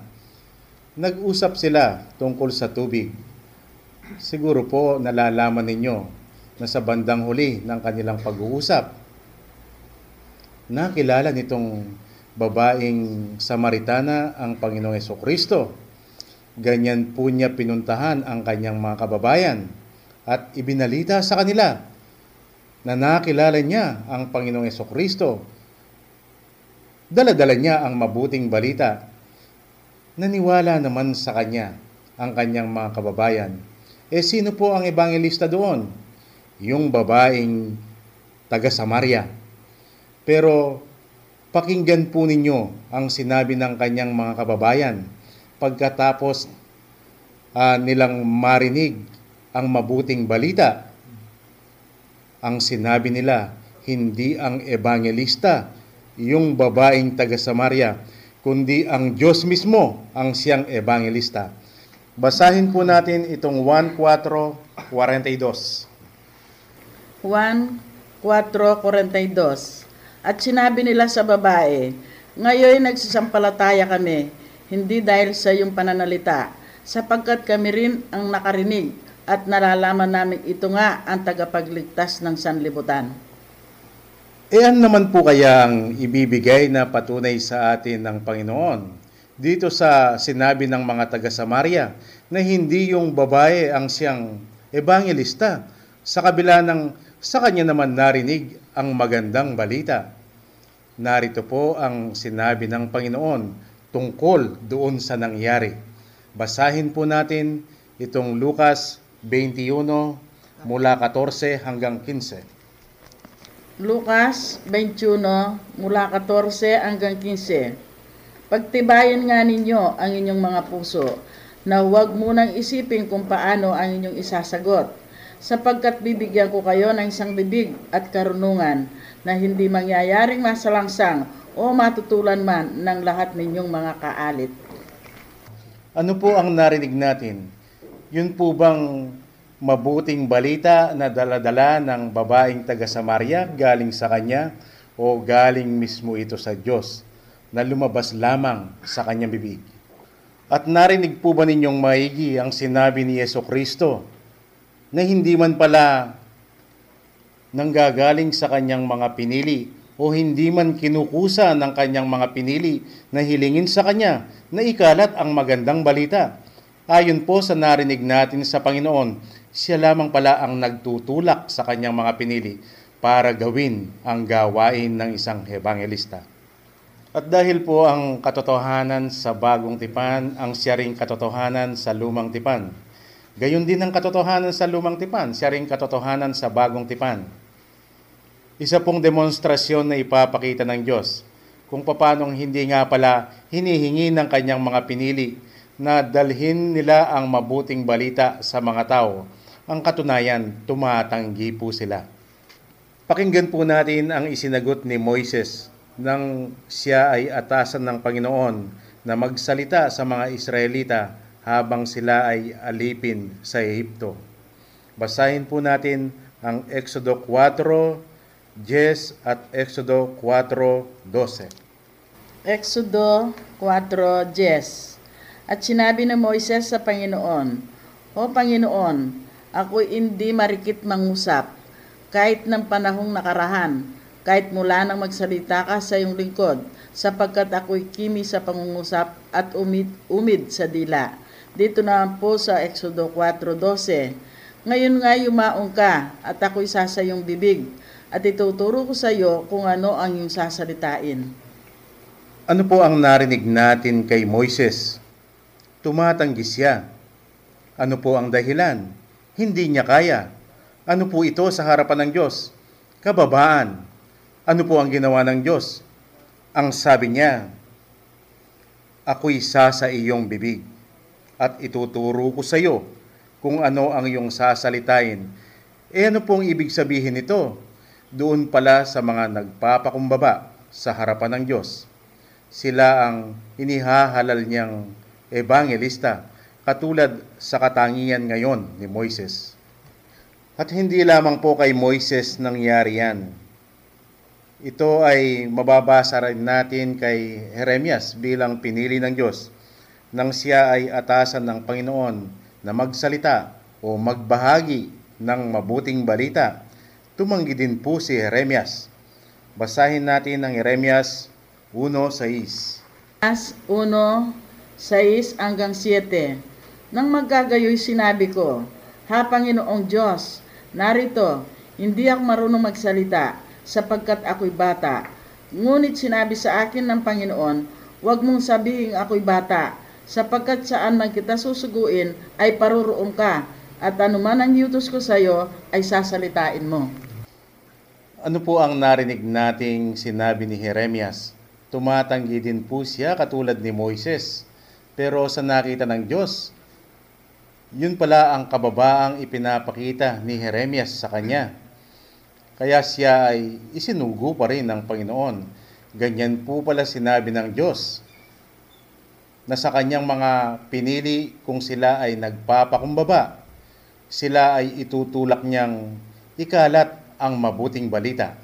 Nag-usap sila tungkol sa tubig. Siguro po nalalaman ninyo na sa bandang huli ng kanilang pag-uusap, nakilala nitong babaeng Samaritana ang Panginoong Hesukristo. Ganyan po niya pinuntahan ang kanyang mga kababayan at ibinalita sa kanila na nakilala niya ang Panginoong Hesukristo. Dala-dala niya ang mabuting balita. Naniwala naman sa kanya ang kanyang mga kababayan. Sino po ang ebangelista doon? Yung babaeng taga Samaria. Pero pakinggan po ninyo ang sinabi ng kanyang mga kababayan pagkatapos nilang marinig ang mabuting balita. Ang sinabi nila, hindi ang ebangelista, yung babaeng taga Samaria, kundi ang Diyos mismo ang siyang ebangelista. Basahin po natin itong 1:4:42. 1:4:42. At sinabi nila sa babae, ngayon nagsisampalataya kami, hindi dahil sa iyong pananalita, sapagkat kami rin ang nakarinig at nalalaman namin ito nga ang tagapagligtas ng sanlibutan. Ano naman po kaya ang ibibigay na patunay sa atin ng Panginoon dito sa sinabi ng mga taga Samaria na hindi yung babae ang siyang ebangelista sa kabila ng sa kanya naman narinig ang magandang balita? Narito po ang sinabi ng Panginoon tungkol doon sa nangyari. Basahin po natin itong Lucas 21 mula 14 hanggang 15. Lucas 21 mula 14 hanggang 15. Pagtibayan nga ninyo ang inyong mga puso, na huwag munang isipin kung paano ang inyong isasagot, sapagkat bibigyan ko kayo ng isang bibig at karunungan na hindi mangyayaring masalangsang o matutulan man ng lahat ninyong mga kaalit. Ano po ang narinig natin? Yun po bang mabuting balita na daladala ng babaeng taga Samaria galing sa kanya o galing mismo ito sa Diyos na lumabas lamang sa kanyang bibig? At narinig po ba ninyong maigi ang sinabi ni Jesucristo na hindi man pala nanggagaling sa kanyang mga pinili o hindi man kinukusa ng kanyang mga pinili na hilingin sa kanya na ikalat ang magandang balita? Ayon po sa narinig natin sa Panginoon, siya lamang pala ang nagtutulak sa kanyang mga pinili para gawin ang gawain ng isang ebangelista. At dahil po ang katotohanan sa bagong tipan ang siya ring katotohanan sa lumang tipan, gayon din ang katotohanan sa lumang tipan, siya ring katotohanan sa bagong tipan. Isa pong demonstrasyon na ipapakita ng Diyos kung paanong hindi nga pala hinihingi ng kanyang mga pinili na dalhin nila ang mabuting balita sa mga tao. Ang katunayan, tumatanggi po sila. Pakinggan po natin ang isinagot ni Moises nang siya ay atasan ng Panginoon na magsalita sa mga Israelita habang sila ay alipin sa Ehipto. Basahin po natin ang Exodo 4:10 at Exodo 4:12. Exodo 4:10. At sinabi ni Moises sa Panginoon, O Panginoon, ako'y hindi marikit mangusap, kahit ng panahong nakarahan, kahit mula nang magsalita ka sa iyong lingkod, sapagkat ako'y kimi sa pangungusap at umid sa dila. Dito naman po sa Exodo 4:12. Ngayon nga yumaong ka, at ako'y sasayong bibig, at ituturo ko sa iyo kung ano ang iyong sasalitain. Ano po ang narinig natin kay Moises? Tumatanggi siya. Ano po ang dahilan? Hindi niya kaya. Ano po ito sa harapan ng Diyos? Kababaan. Ano po ang ginawa ng Diyos? Ang sabi niya, ako'y sa iyong bibig at ituturo ko sa iyo kung ano ang iyong sasalitain. Ano pong ibig sabihin nito? Doon pala sa mga nagpapakumbaba sa harapan ng Diyos. Sila ang inihahalal niyang ebangelista, katulad sa katangian ngayon ni Moises. At hindi lamang po kay Moises nangyari yan. Ito ay mababasa rin natin kay Jeremias bilang pinili ng Diyos nang siya ay atasan ng Panginoon na magsalita o magbahagi ng mabuting balita. Tumanggi din po si Jeremias. Basahin natin ang Jeremias 1:6. 1:6 hanggang 7. Nang magkagayoy sinabi ko, Ha Panginoong Diyos, narito, hindi ako marunong magsalita, sapagkat ako'y bata. Ngunit sinabi sa akin ng Panginoon, huwag mong sabihin ako'y bata, sapagkat saan man kita susuguin ay paroroon ka, at anuman ang iutos ko sa iyo ay sasalitain mo. Ano po ang narinig nating sinabi ni Jeremias? Tumatanggi din po siya katulad ni Moises. Pero sa nakita ng Diyos, yun pala ang kababaang ipinapakita ni Jeremias sa kanya. kaya siya ay isinugo pa rin ng Panginoon. Ganyan po pala sinabi ng Diyos na sa kanyang mga pinili kung sila ay nagpapakumbaba, sila ay itutulak niyang ikalat ang mabuting balita.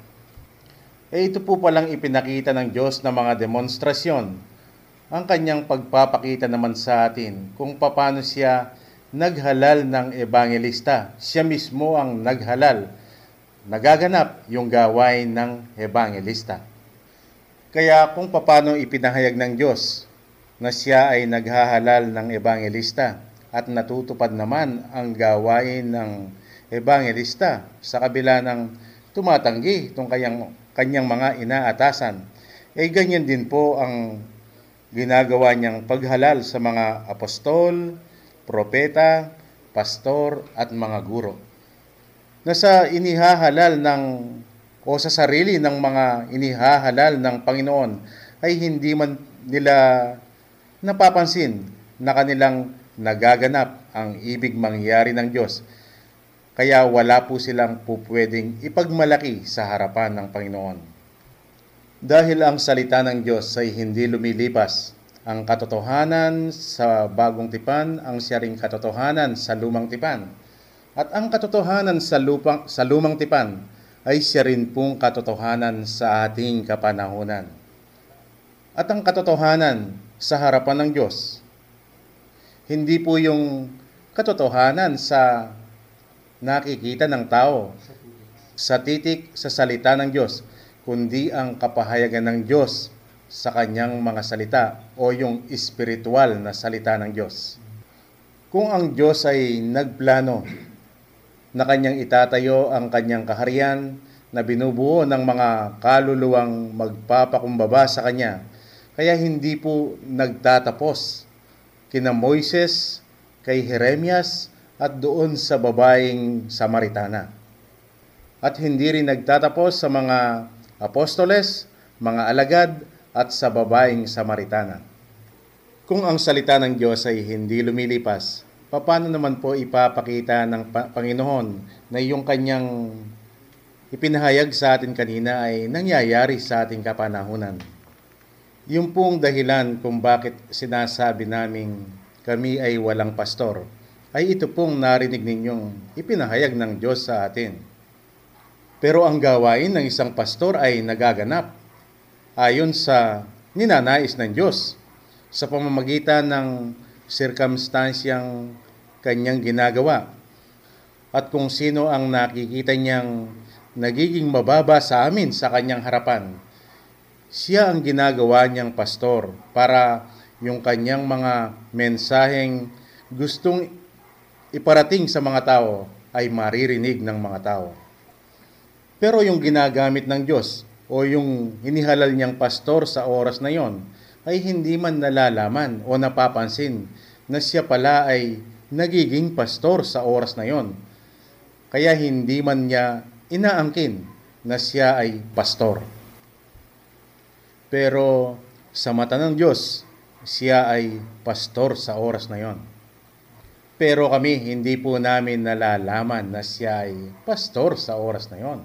Ito po palang ipinakita ng Diyos na mga demonstrasyon, ang kanyang pagpapakita naman sa atin kung paano siya naghalal ng ebangelista. Siya mismo ang naghalal, nagaganap yung gawain ng ebangelista. Kaya kung paano ipinahayag ng Diyos na siya ay naghahalal ng ebangelista at natutupad naman ang gawain ng ebangelista sa kabila ng tumatanggi itong kanyang mga inaatasan, ganyan din po ang ginagawa niyang paghalal sa mga apostol, propeta, pastor at mga guro. Na sa inihahalal o sa sarili ng mga inihahalal ng Panginoon ay hindi man nila napapansin na kanilang nagaganap ang ibig mangyari ng Diyos. Kaya wala po silang pupwedeng ipagmalaki sa harapan ng Panginoon. Dahil ang salita ng Diyos ay hindi lumilipas, ang katotohanan sa bagong tipan ang siya ring katotohanan sa lumang tipan. At ang katotohanan sa lumang tipan ay siya rin pong katotohanan sa ating kapanahunan. At ang katotohanan sa harapan ng Diyos, hindi po yung katotohanan sa nakikita ng tao, sa titik sa salita ng Diyos, kundi ang kapahayagan ng Diyos sa kanyang mga salita o yung espiritual na salita ng Diyos. Kung ang Diyos ay nagplano na kanyang itatayo ang kanyang kaharian na binubuo ng mga kaluluwang magpapakumbaba sa kanya, kaya hindi po nagtatapos kina Moises, kay Jeremias at doon sa babaeng Samaritana. At hindi rin nagtatapos sa mga apostoles, mga alagad at sa babaeng Samaritana. Kung ang salita ng Diyos ay hindi lumilipas, paano naman po ipapakita ng Panginoon na yung kanyang ipinahayag sa atin kanina ay nangyayari sa ating kapanahunan? Yung pong dahilan kung bakit sinasabi naming kami ay walang pastor, ay ito pong narinig ninyong ipinahayag ng Diyos sa atin. Pero ang gawain ng isang pastor ay nagaganap ayon sa ninanais ng Diyos sa pamamagitan ng sirkumstansyang kanyang ginagawa. At kung sino ang nakikita niyang nagiging mababa sa amin sa kanyang harapan, siya ang ginagawa niyang pastor para yung kanyang mga mensaheng gustong iparating sa mga tao ay maririnig ng mga tao. Pero yung ginagamit ng Diyos o yung hinihalal niyang pastor sa oras na yon ay hindi man nalalaman o napapansin na siya pala ay nagiging pastor sa oras na yon. Kaya hindi man niya inaangkin na siya ay pastor. Pero sa mata ng Diyos, siya ay pastor sa oras na yon. Pero kami, hindi po namin nalalaman na siya ay pastor sa oras na yon.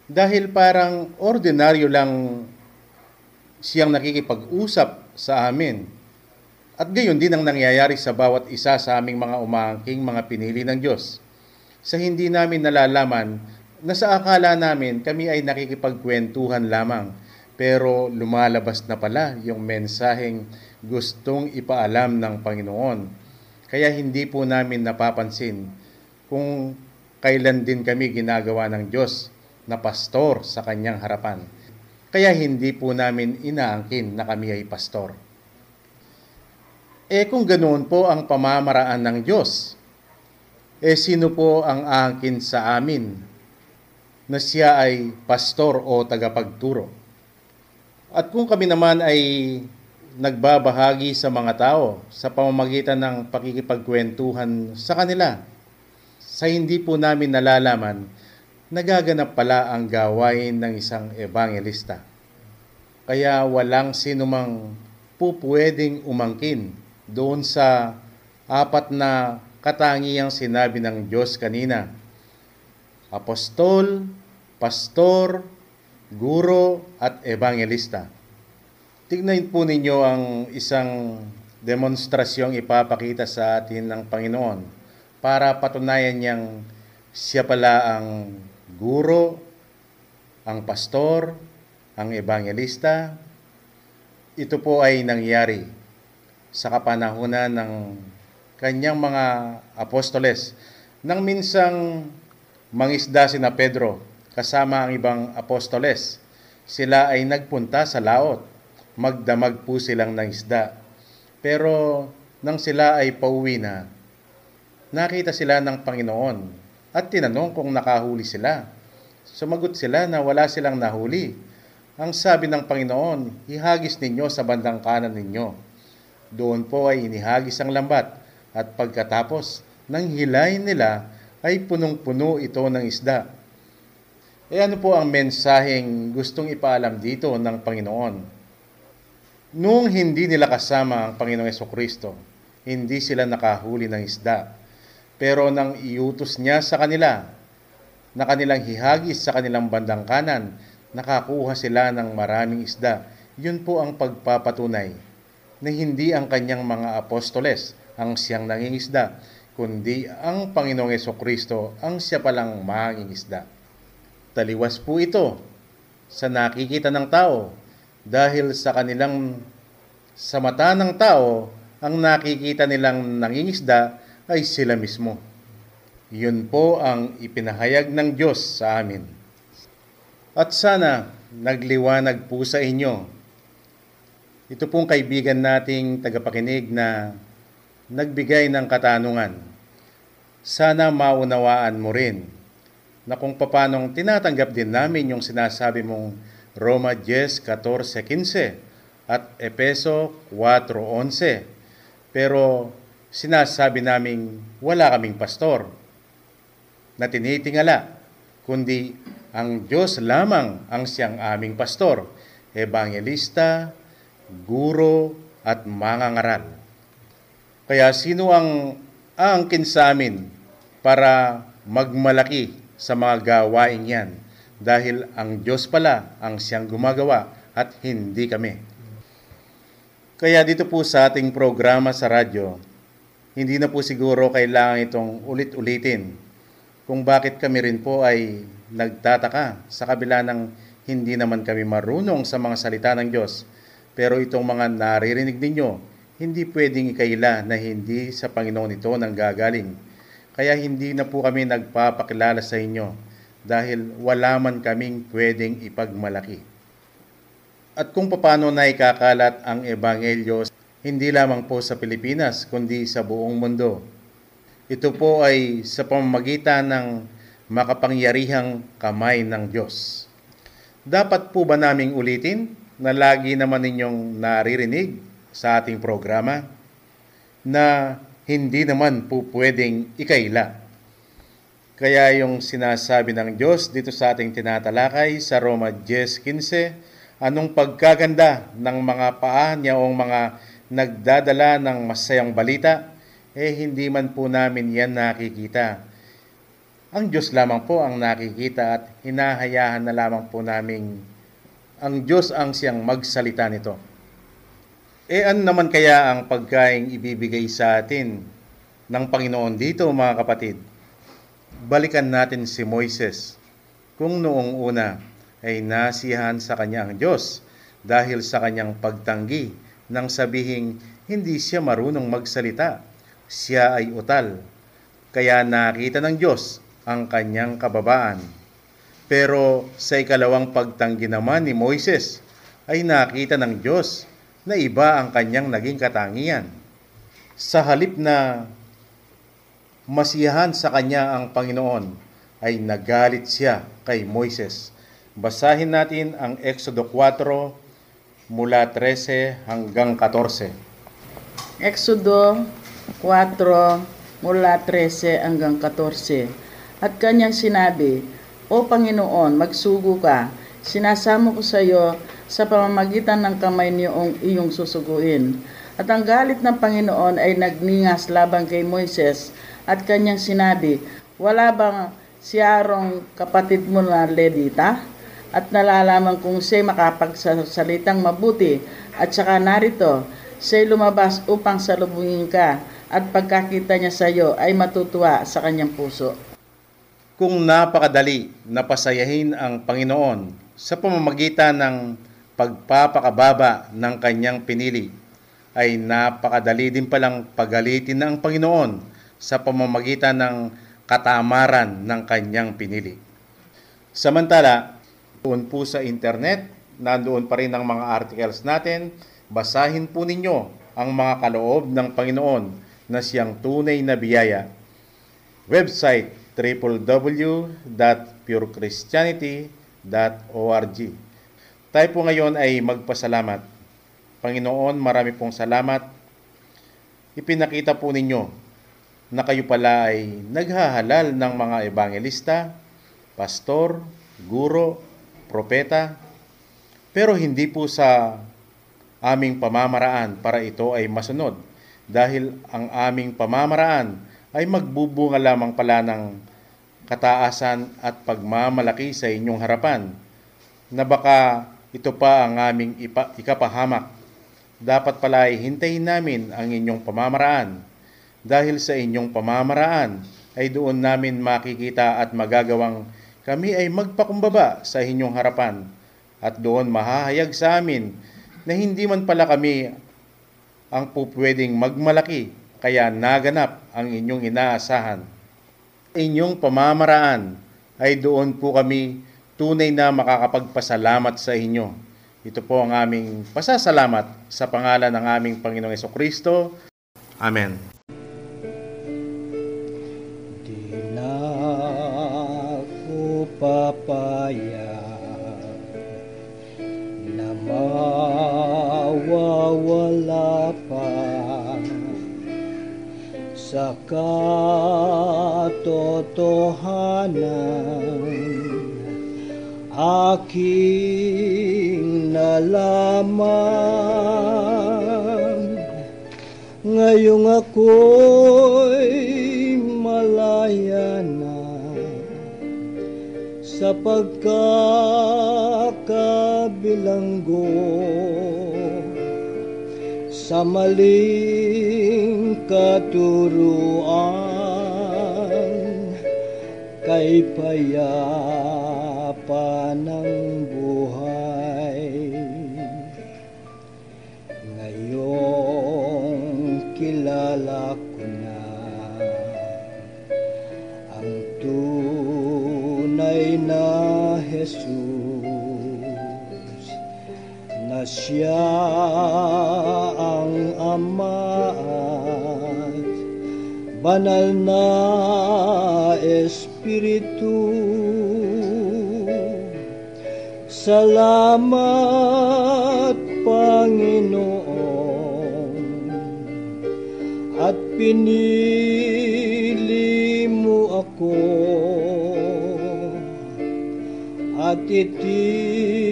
Dahil parang ordinaryo lang siyang nakikipag-usap sa amin. At gayon din ang nangyayari sa bawat isa sa aming mga umangking mga pinili ng Diyos. Sa hindi namin nalalaman na sa akala namin kami ay nakikipagkwentuhan lamang, pero lumalabas na pala yung mensaheng gustong ipaalam ng Panginoon. Kaya hindi po namin napapansin kung kailan din kami ginagawa ng Diyos na pastor sa kanyang harapan. Kaya hindi po namin inaangkin na kami ay pastor. Kung ganoon po ang pamamaraan ng Diyos, sino po ang aangkin sa amin na siya ay pastor o tagapagturo? At kung kami naman ay nagbabahagi sa mga tao sa pamamagitan ng pakikipagkwentuhan sa kanila, sa hindi po namin nalalaman, nagaganap pala ang gawain ng isang ebangelista. Kaya walang sinumang pupwedeng umangkin doon sa apat na katangiang sinabi ng Diyos kanina. apostol, pastor, guro, at evangelista. Tignan po ninyo ang isang demonstrasyong ipapakita sa atin ng Panginoon para patunayan niyang siya pala ang guro, ang pastor, ang evangelista. Ito po ay nangyari sa kapanahunan ng kanyang mga apostoles. Nang minsang mangisda sina Pedro kasama ang ibang apostoles, sila ay nagpunta sa laot. Magdamag po silang ng isda. Pero nang sila ay pauwi na, nakita sila ng Panginoon at tinanong kung nakahuli sila. Sumagot sila na wala silang nahuli. Ang sabi ng Panginoon, ihagis ninyo sa bandang kanan ninyo. Doon po ay inihagis ang lambat at pagkatapos ng hilayin nila ay punong-puno ito ng isda. Ano po ang mensaheng gustong ipaalam dito ng Panginoon? Noong hindi nila kasama ang Panginoong Jesucristo, hindi sila nakahuli ng isda. Pero nang iutos niya sa kanila na kanilang hihagis sa kanilang bandang kanan, nakakuha sila ng maraming isda. Yun po ang pagpapatunay na hindi ang kanyang mga apostoles ang siyang nangingisda, kundi ang Panginoong Jesucristo ang siya palang mangingisda. Taliwas po ito sa nakikita ng tao dahil sa mata ng tao, ang nakikita nilang nangingisda ay sila mismo. Yun po ang ipinahayag ng Diyos sa amin. At sana nagliwanag po sa inyo. Ito pong kaibigan nating tagapakinig na nagbigay ng katanungan. Sana maunawaan mo rin na kung papanong tinatanggap din namin yung sinasabi mong Roma 10:14-15 at Efeso 4:11. Pero sinasabi naming wala kaming pastor na tinitingala, kundi ang Diyos lamang ang siyang aming pastor, evangelista, guro, at mangangaral. Kaya sino ang aangkin sa amin para magmalaki sa mga gawain yan? Dahil ang Diyos pala ang siyang gumagawa at hindi kami. Kaya dito po sa ating programa sa radyo, hindi na po siguro kailangan itong ulit-ulitin kung bakit kami rin po ay nagtataka sa kabila ng hindi naman kami marunong sa mga salita ng Diyos. Pero itong mga naririnig ninyo, hindi pwedeng ikaila na hindi sa Panginoon ito nanggagaling. Kaya hindi na po kami nagpapakilala sa inyo dahil wala man kaming pwedeng ipagmalaki. At kung paano na ikakalat ang Ebanghelyo, hindi lamang po sa Pilipinas, kundi sa buong mundo. Ito po ay sa pamamagitan ng makapangyarihang kamay ng Diyos. Dapat po ba naming ulitin na lagi naman ninyong naririnig sa ating programa na hindi naman po pwedeng ikaila? Kaya yung sinasabi ng Diyos dito sa ating tinatalakay sa Roma 10:15, anong pagkaganda ng mga paa niya o mga nagdadala ng masayang balita, hindi man po namin yan nakikita. Ang Diyos lamang po ang nakikita at hinahayaan na lamang po namin ang Diyos ang siyang magsalita nito. Ano naman kaya ang pagkaing ibibigay sa atin ng Panginoon dito, mga kapatid? Balikan natin si Moises, kung noong una ay nasiyahan sa kanya ang Diyos dahil sa kanyang pagtanggi nang sabihing hindi siya marunong magsalita, siya ay utal. Kaya nakita ng Diyos ang kanyang kababaan. Pero sa ikalawang pagtanggi naman ni Moises ay nakita ng Diyos na iba ang kanyang naging katangian. Sa halip na masiyahan sa kanya ang Panginoon, ay nagalit siya kay Moises. Basahin natin ang Exodo 4 mula 13 hanggang 14. Exodo 4 mula 13 hanggang 14. At kanyang sinabi, O Panginoon, magsugo ka. Sinasamo ko sa iyo sa pamamagitan ng kamay niyong iyong susuguin. At ang galit ng Panginoon ay nagningas laban kay Moises at kanyang sinabi, wala bang si Aarong kapatid mo na Levita, at nalalaman kong siya'y makapagsalitang mabuti, at saka narito, siya'y lumabas upang salubungin ka, at pagkakita niya sa iyo ay matutuwa sa kanyang puso. Kung napakadali na pasayahin ang Panginoon sa pamamagitan ng pagpapakababa ng kanyang pinili, ay napakadali din palang pagalitin ng Panginoon sa pamamagitan ng katamaran ng kanyang pinili. Samantala, doon po sa internet, nandoon pa rin ang mga articles natin. Basahin po ninyo ang mga kaloob ng Panginoon na siyang tunay na biyaya. Website www.purechristianity.org. Tayo po ngayon ay magpasalamat. Panginoon, marami pong salamat. Ipinakita po ninyo na kayo pala ay naghahalal ng mga ebangelista, pastor, guro, propeta, pero hindi po sa aming pamamaraan para ito ay masunod, dahil ang aming pamamaraan ay magbubunga lamang pala ng kataasan at pagmamalaki sa inyong harapan, na baka ito pa ang aming ikapahamak. Dapat pala ay hintayin namin ang inyong pamamaraan, dahil sa inyong pamamaraan ay doon namin makikita at magagawang kami ay magpakumbaba sa inyong harapan, at doon mahahayag sa amin na hindi man pala kami ang pupwedeng magmalaki, kaya naganap ang inyong inaasahan. Inyong pamamaraan ay doon po kami tunay na makakapagpasalamat sa inyo. Ito po ang aming pasasalamat sa pangalan ng aming Panginoong Hesukristo. Amen. Papayag na mawawala pa sa katotohanan aking nalaman. Ngayong ako'y malaya na sa pagkakabilanggo sa maling katuruan kay payapa ng buhay. Ngayong kilala ko na ang tunay na Jesus, na siya ang Ama at banal na Espiritu. Salamat, Panginoon, at pinili mo ako at itinurong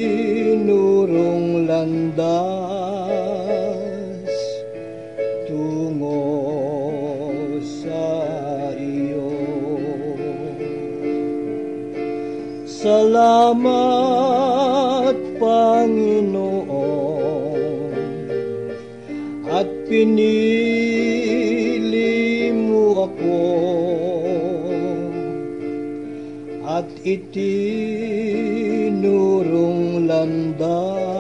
landas tungo sa iyo. Salamat, Panginoon, at pinili mo ako at itinurong landas